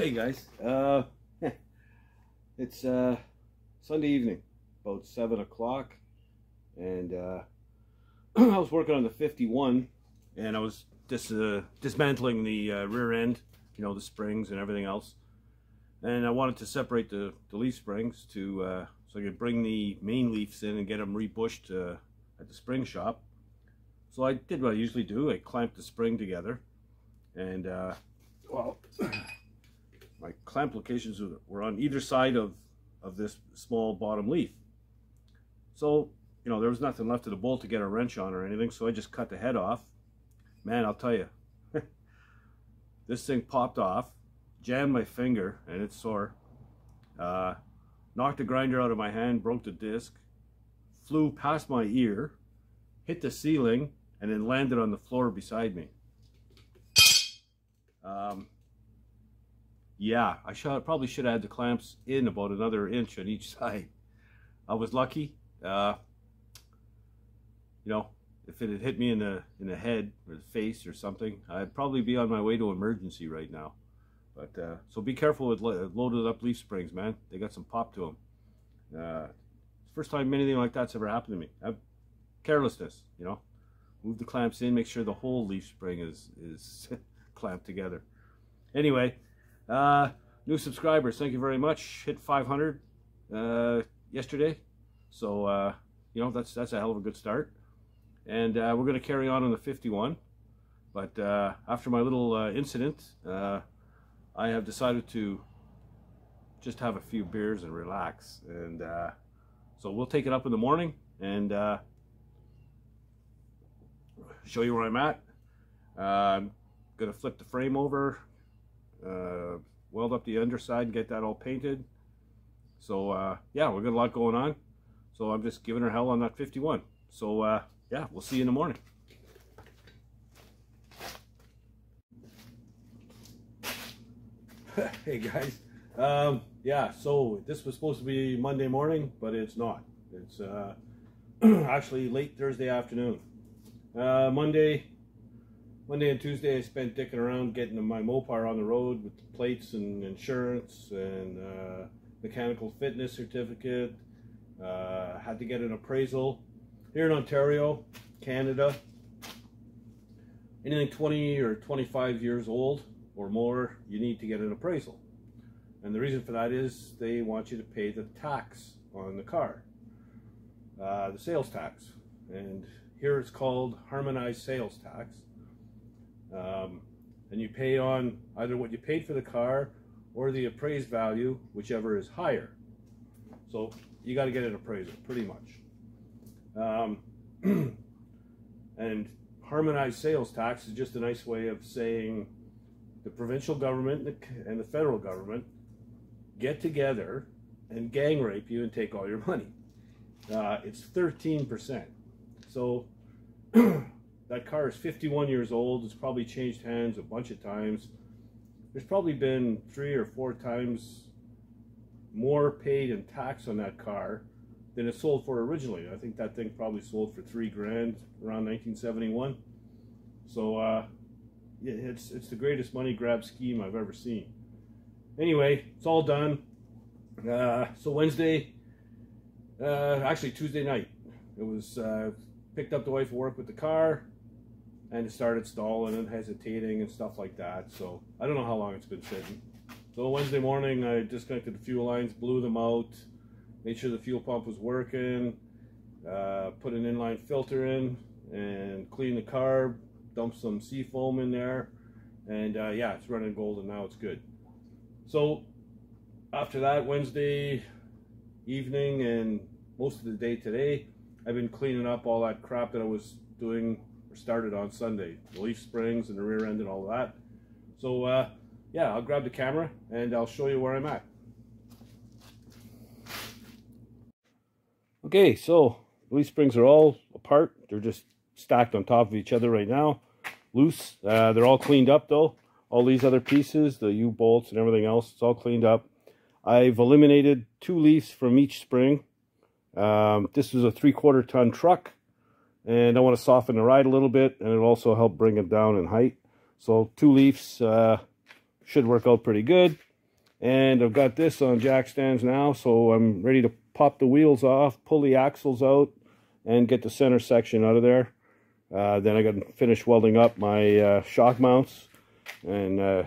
Hey guys, it's Sunday evening, about 7 o'clock, and I was working on the 51, and I was dismantling the rear end, you know, the springs and everything else, and I wanted to separate the leaf springs to so I could bring the main leaves in and get them rebushed at the spring shop. So I did what I usually do. I clamped the spring together, and well, my clamp locations were on either side of this small bottom leaf. So, you know, there was nothing left of the bolt to get a wrench on or anything, so I just cut the head off. Man, I'll tell you, this thing popped off, jammed my finger, and it's sore. Knocked the grinder out of my hand, broke the disc, flew past my ear, hit the ceiling, and then landed on the floor beside me. Yeah, I probably should have had the clamps in about another inch on each side. I was lucky. You know, if it had hit me in the head or the face or something, I'd probably be on my way to emergency right now. But so be careful with loaded up leaf springs, man. They got some pop to them. It's the first time anything like that's ever happened to me. Carelessness, you know. Move the clamps in, make sure the whole leaf spring is clamped together. Anyway, new subscribers, thank you very much. Hit 500 yesterday, so you know, that's a hell of a good start. And we're going to carry on the 51. But after my little incident, I have decided to just have a few beers and relax. And so we'll take it up in the morning and show you where I'm at. I'm gonna flip the frame over, weld up the underside and get that all painted. So yeah, we've got a lot going on, so I'm just giving her hell on that 51. So yeah, we'll see you in the morning. Hey guys, yeah, so this was supposed to be Monday morning, but it's not. It's actually late Thursday afternoon. Monday and Tuesday I spent dicking around getting my Mopar on the road with the plates and insurance and mechanical fitness certificate. Had to get an appraisal here in Ontario, Canada. Anything 20 or 25 years old or more, you need to get an appraisal. And the reason for that is they want you to pay the tax on the car, the sales tax. And here it's called harmonized sales tax. And you pay on either what you paid for the car or the appraised value, whichever is higher. So you got to get an appraisal, pretty much. And harmonized sales tax is just a nice way of saying the provincial government and the federal government get together and gang rape you and take all your money. It's 13%. So that car is 51 years old. It's probably changed hands a bunch of times. There's probably been 3 or 4 times more paid in tax on that car than it sold for originally. I think that thing probably sold for $3 grand around 1971. So yeah, it's the greatest money grab scheme I've ever seen. Anyway, it's all done. So Wednesday, actually Tuesday night, it was picked up the wife at work with the car and it started stalling and hesitating and stuff like that. So I don't know how long it's been sitting. So Wednesday morning I disconnected the fuel lines, blew them out, made sure the fuel pump was working, put an inline filter in and cleaned the carb, dumped some sea foam in there, and yeah, it's running golden now. It's good. So after that, Wednesday evening and most of the day today, I've been cleaning up all that crap that I was doing or started on Sunday, the leaf springs and the rear end and all that. So yeah, I'll grab the camera and I'll show you where I'm at. Okay, so the leaf springs are all apart. They're just stacked on top of each other right now, loose. They're all cleaned up though. All these other pieces, the U-bolts and everything else, it's all cleaned up. I've eliminated 2 leaves from each spring. This is a 3/4 ton truck, and I want to soften the ride a little bit, and it'll also help bring it down in height. So 2 leaves should work out pretty good. And I've got this on jack stands now, so I'm ready to pop the wheels off, pull the axles out, and get the center section out of there. Then I got to finish welding up my shock mounts and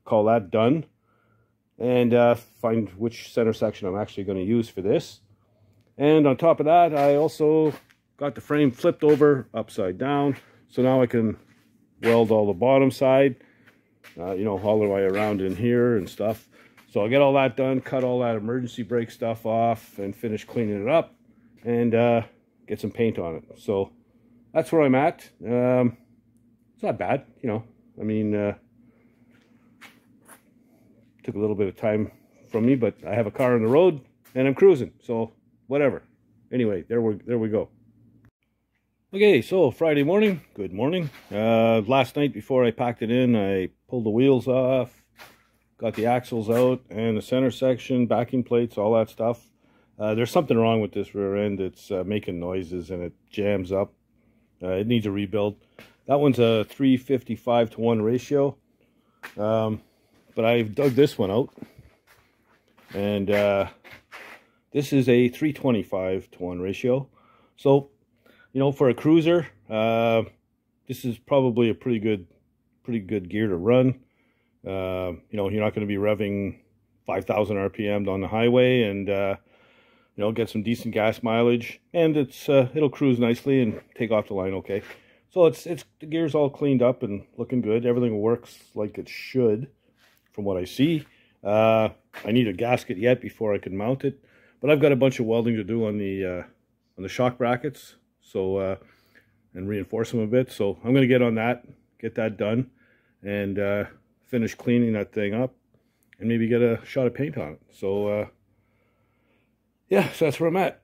call that done. And find which center section I'm actually going to use for this. And on top of that, I also got the frame flipped over upside down, so now I can weld all the bottom side, you know, all the way around in here and stuff. So I'll get all that done, cut all that emergency brake stuff off, and finish cleaning it up, and get some paint on it. So that's where I'm at. It's not bad, you know. I mean, took a little bit of time from me, but I have a car on the road, and I'm cruising, so whatever. Anyway, there we go. Okay, so Friday morning, good morning. Last night before I packed it in, I pulled the wheels off, got the axles out and the center section, backing plates, all that stuff. There's something wrong with this rear end. It's making noises and it jams up. It needs a rebuild. That one's a 355-to-1 ratio. But I've dug this one out. And this is a 325-to-1 ratio. So, you know, for a cruiser, this is probably a pretty good gear to run. You know, you're not going to be revving 5,000 RPM on the highway, and you know, get some decent gas mileage, and it's it'll cruise nicely and take off the line okay. So it's the gear's all cleaned up and looking good. Everything works like it should, from what I see. I need a gasket yet before I can mount it, but I've got a bunch of welding to do on the shock brackets. So and reinforce them a bit. So I'm going to get on that, get that done, and finish cleaning that thing up, and maybe get a shot of paint on it. So yeah, so that's where I'm at.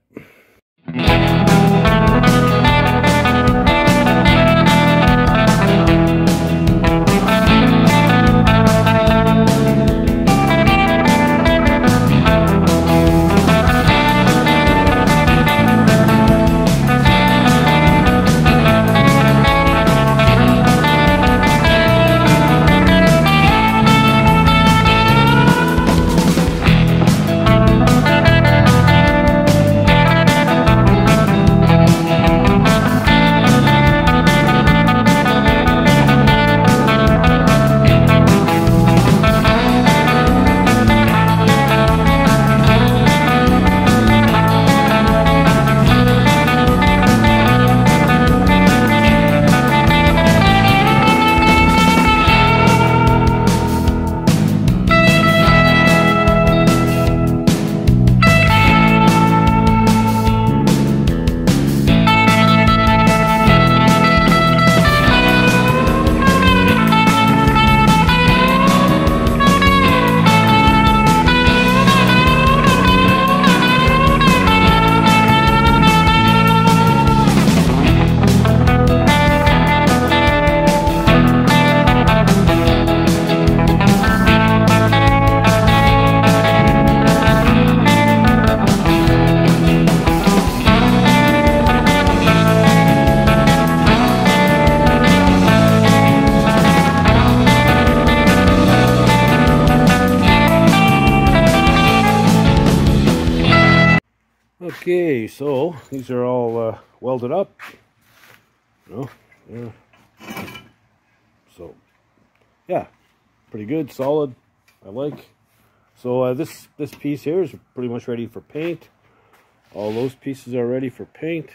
Okay, so these are all welded up. You know, so yeah, pretty good, solid. I like. So this piece here is pretty much ready for paint. All those pieces are ready for paint.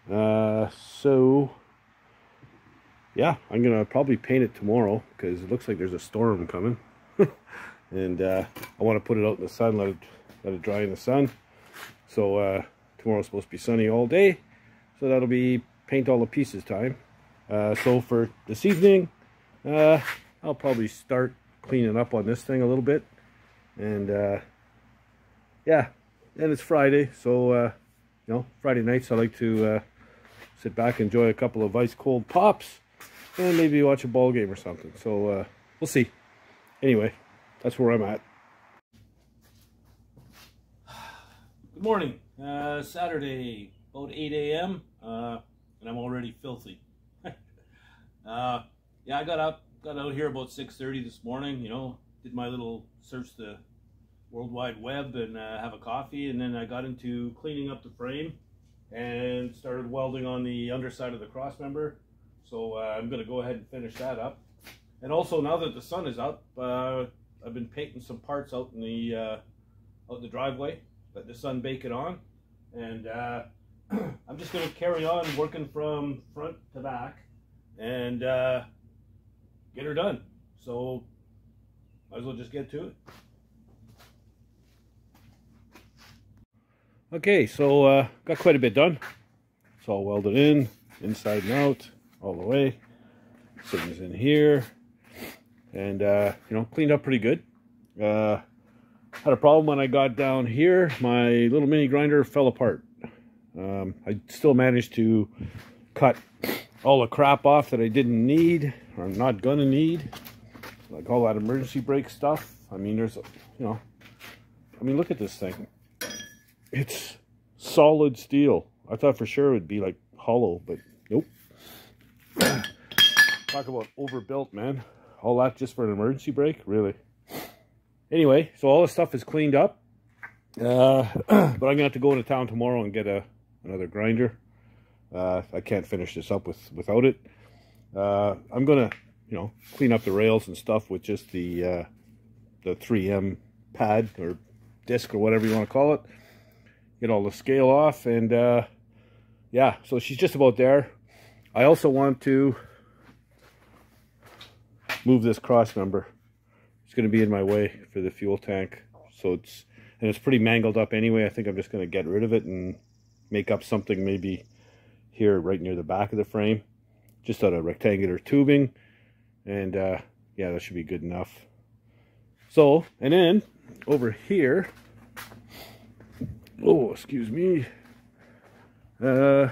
So yeah, I'm gonna probably paint it tomorrow because it looks like there's a storm coming, and I want to put it out in the sun, let it dry in the sun. So tomorrow's supposed to be sunny all day, so that'll be paint all the pieces time. So for this evening, I'll probably start cleaning up on this thing a little bit, and yeah, and it's Friday, so you know, Friday nights I like to sit back, enjoy a couple of ice cold pops, and maybe watch a ball game or something. So we'll see. Anyway, that's where I'm at. Good morning. Saturday, about 8 a.m. And I'm already filthy. Yeah, I got out here about 6:30 this morning. You know, did my little search the World Wide Web and have a coffee, and then I got into cleaning up the frame and started welding on the underside of the crossmember. So I'm going to go ahead and finish that up. And also, now that the sun is up, I've been painting some parts out in the driveway, let the sun bake it on, and I'm just going to carry on working from front to back and get her done. So might as well just get to it. Okay, so got quite a bit done. It's all welded in, inside and out, all the way. Things in here, and you know, cleaned up pretty good. Had a problem when I got down here. My little mini grinder fell apart. I still managed to cut all the crap off that I didn't need, or I'm not gonna need, like all that emergency brake stuff. I mean, there's, you know, I mean, look at this thing. It's solid steel. I thought for sure it would be like hollow, but nope. Talk about overbuilt, man. All that just for an emergency brake? Really? Anyway, so all this stuff is cleaned up. But I'm going to have to go into town tomorrow and get another grinder. I can't finish this up without it. I'm going to, you know, clean up the rails and stuff with just the 3M pad or disc or whatever you want to call it. Get all the scale off, and yeah, so she's just about there. I also want to move this cross member. It's going to be in my way for the fuel tank, so it's pretty mangled up anyway. I think I'm just going to get rid of it and make up something maybe here right near the back of the frame, just out of rectangular tubing, and yeah, that should be good enough. So, and then over here, oh, excuse me, you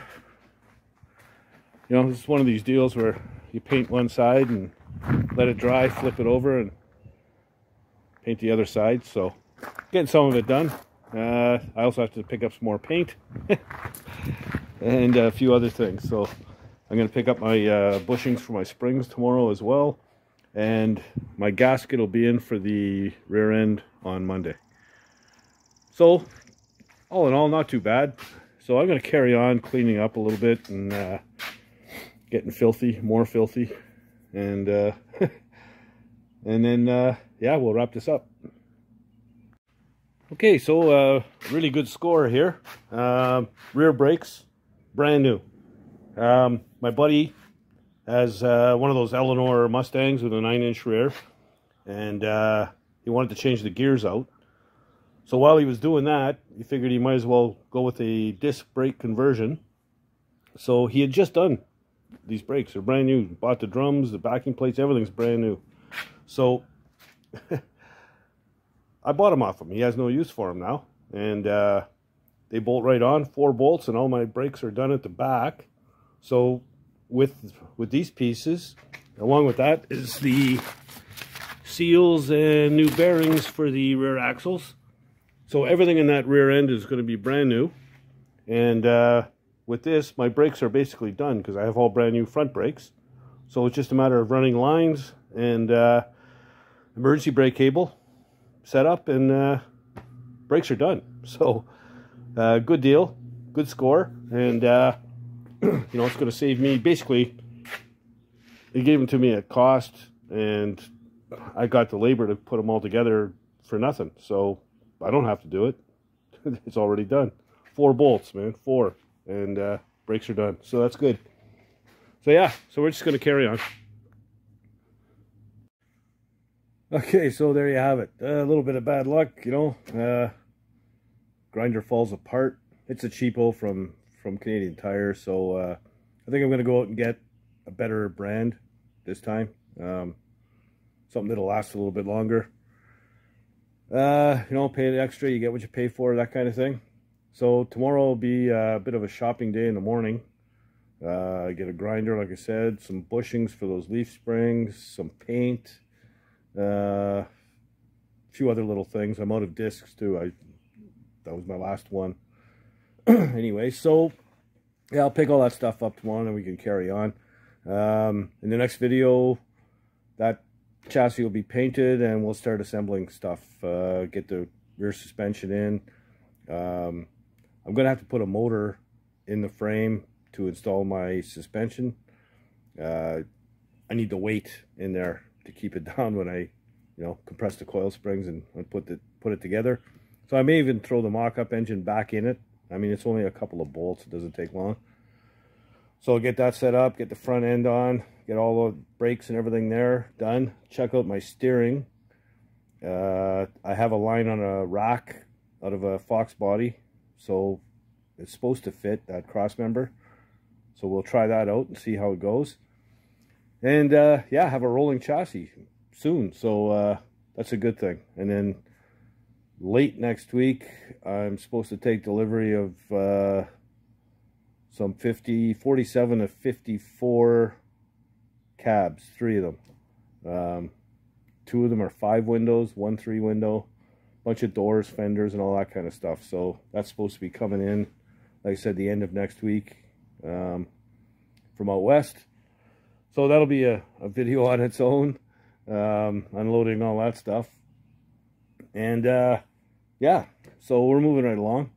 know, this is one of these deals where you paint one side and let it dry, flip it over, and paint the other side. So getting some of it done. I also have to pick up some more paint and a few other things. So I'm going to pick up my bushings for my springs tomorrow as well, and my gasket will be in for the rear end on Monday. So all in all, not too bad. So I'm going to carry on cleaning up a little bit and getting filthy, more filthy, and and then yeah, we'll wrap this up. Okay, so really good score here. Rear brakes, brand new. My buddy has one of those Eleanor Mustangs with a 9-inch rear, and he wanted to change the gears out. So while he was doing that, he figured he might as well go with a disc brake conversion. So he had just done these brakes. They're brand new. Bought the drums, the backing plates, everything's brand new. So I bought them off him. He has no use for them now. And they bolt right on, 4 bolts, and all my brakes are done at the back. So with these pieces, along with that is the seals and new bearings for the rear axles. So everything in that rear end is going to be brand new. And with this, my brakes are basically done because I have all brand new front brakes. So it's just a matter of running lines and emergency brake cable set up, and brakes are done. So good deal, good score, and you know, it's going to save me. Basically, they gave them to me at cost, and I got the labor to put them all together for nothing. So I don't have to do it. It's already done. 4 bolts, man, 4, and brakes are done. So that's good. So yeah, so we're just going to carry on. Okay, so there you have it. A little bit of bad luck, you know. Grinder falls apart. It's a cheapo from Canadian Tire, so I think I'm going to go out and get a better brand this time. Something that'll last a little bit longer. You know, pay it extra, you get what you pay for, that kind of thing. So tomorrow will be a bit of a shopping day in the morning. I get a grinder, like I said, some bushings for those leaf springs, some paint, a few other little things. I'm out of discs too. That was my last one. Anyway, so yeah, I'll pick all that stuff up tomorrow and we can carry on. In the next video, that chassis will be painted, and we'll start assembling stuff. Get the rear suspension in. I'm gonna have to put a motor in the frame to install my suspension. I need the weight in there to keep it down when I, compress the coil springs and put it together. So I may even throw the mock-up engine back in it. I mean, it's only a couple of bolts. It doesn't take long. So I'll get that set up, get the front end on, get all the brakes and everything there done. Check out my steering. I have a line on a rack out of a Fox body, so it's supposed to fit that cross member. So we'll try that out and see how it goes. And yeah, have a rolling chassis soon, so that's a good thing. And then late next week, I'm supposed to take delivery of some 47 to 54 cabs, 3 of them. 2 of them are 5 windows, 1 3 window, bunch of doors, fenders, and all that kind of stuff. So that's supposed to be coming in, like I said, the end of next week from out west. So that'll be a video on its own, unloading all that stuff. And yeah, so we're moving right along.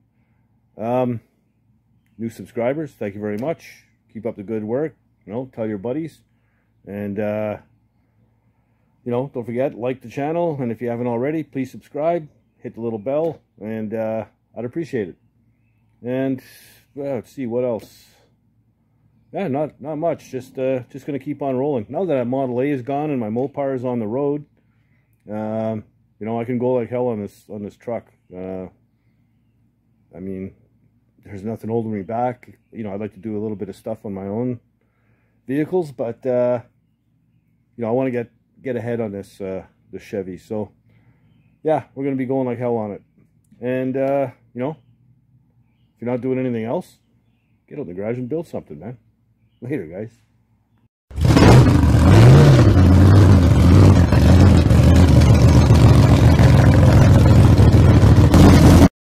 New subscribers, thank you very much. Keep up the good work. Tell your buddies. And, don't forget, like the channel. And if you haven't already, please subscribe. Hit the little bell. And I'd appreciate it. And, well, let's see, what else? Yeah, not much. Just going to keep on rolling. Now that Model A is gone and my Mopar is on the road, I can go like hell on this truck. I mean, there's nothing holding me back. I'd like to do a little bit of stuff on my own vehicles, but I want to get ahead on this Chevy. So yeah, we're gonna be going like hell on it. And if you're not doing anything else, get out in the garage and build something, man. Later, guys.